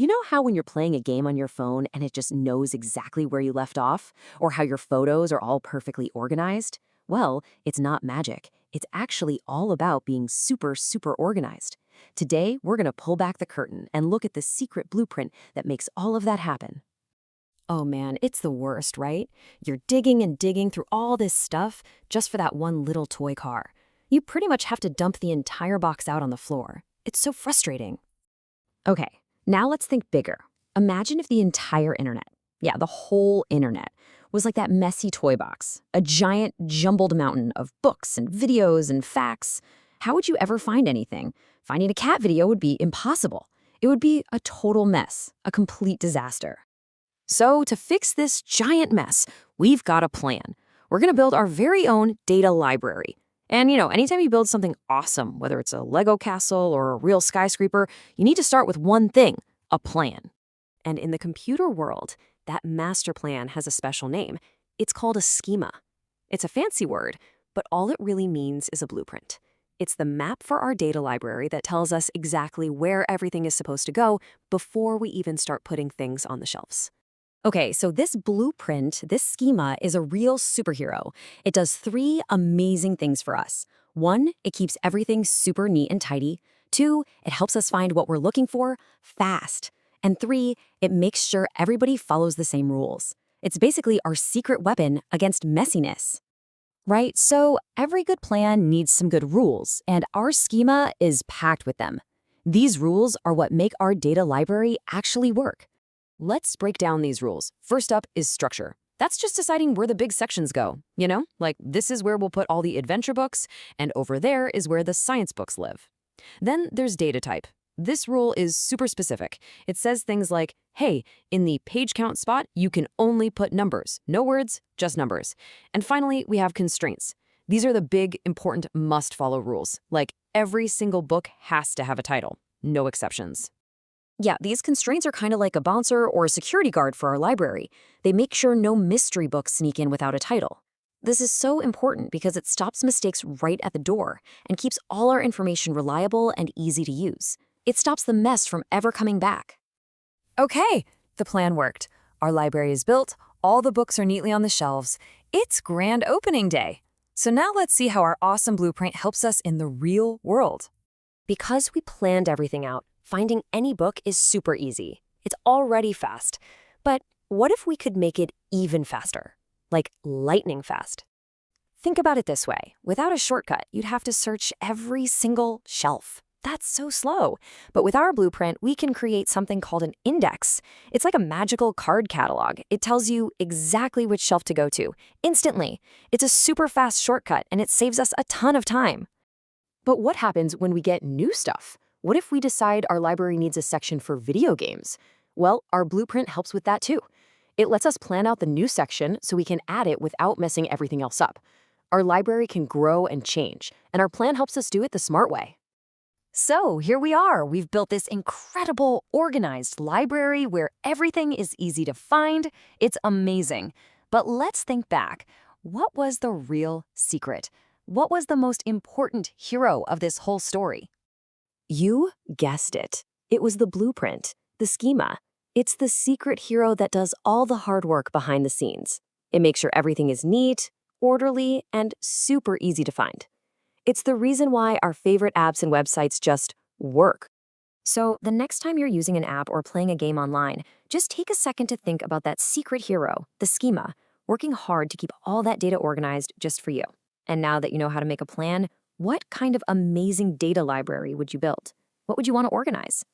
You know how when you're playing a game on your phone and it just knows exactly where you left off? Or how your photos are all perfectly organized? Well, it's not magic. It's actually all about being super, super organized. Today, we're going to pull back the curtain and look at the secret blueprint that makes all of that happen. Oh man, it's the worst, right? You're digging and digging through all this stuff just for that one little toy car. You pretty much have to dump the entire box out on the floor. It's so frustrating. Okay, now let's think bigger. Imagine if the entire internet, yeah, the whole internet, was like that messy toy box, a giant jumbled mountain of books and videos and facts. How would you ever find anything? Finding a cat video would be impossible. It would be a total mess, a complete disaster. So to fix this giant mess, we've got a plan. We're going to build our very own data library. And anytime you build something awesome, whether it's a Lego castle or a real skyscraper, you need to start with one thing, a plan. And in the computer world, that master plan has a special name. It's called a schema. It's a fancy word, but all it really means is a blueprint. It's the map for our data library that tells us exactly where everything is supposed to go before we even start putting things on the shelves. Okay, so this blueprint, this schema, is a real superhero. It does 3 amazing things for us. 1, it keeps everything super neat and tidy. 2, it helps us find what we're looking for fast. And 3, it makes sure everybody follows the same rules. It's basically our secret weapon against messiness. Right, so every good plan needs some good rules, and our schema is packed with them. These rules are what make our data library actually work. Let's break down these rules. First up is structure. That's just deciding where the big sections go. Like this is where we'll put all the adventure books, and over there is where the science books live. Then there's data type. This rule is super specific. It says things like, hey, in the page count spot, you can only put numbers. No words, just numbers. And finally, we have constraints. These are the big, important, must-follow rules. Like every single book has to have a title. No exceptions. Yeah, these constraints are kind of like a bouncer or a security guard for our library. They make sure no mystery books sneak in without a title. This is so important because it stops mistakes right at the door and keeps all our information reliable and easy to use. It stops the mess from ever coming back. Okay, the plan worked. Our library is built, all the books are neatly on the shelves. It's grand opening day. So now let's see how our awesome blueprint helps us in the real world. Because we planned everything out, finding any book is super easy. It's already fast. But what if we could make it even faster? Like lightning fast. Think about it this way. Without a shortcut, you'd have to search every single shelf. That's so slow. But with our blueprint, we can create something called an index. It's like a magical card catalog. It tells you exactly which shelf to go to, instantly. It's a super fast shortcut, and it saves us a ton of time. But what happens when we get new stuff? What if we decide our library needs a section for video games? Well, our blueprint helps with that too. It lets us plan out the new section so we can add it without messing everything else up. Our library can grow and change, and our plan helps us do it the smart way. So here we are. We've built this incredible, organized library where everything is easy to find. It's amazing. But let's think back. What was the real secret? What was the most important hero of this whole story? You guessed it. It was the blueprint, the schema. It's the secret hero that does all the hard work behind the scenes. It makes sure everything is neat, orderly, and super easy to find. It's the reason why our favorite apps and websites just work. So the next time you're using an app or playing a game online, just take a second to think about that secret hero, the schema, working hard to keep all that data organized just for you. And now that you know how to make a plan, what kind of amazing data library would you build? What would you want to organize?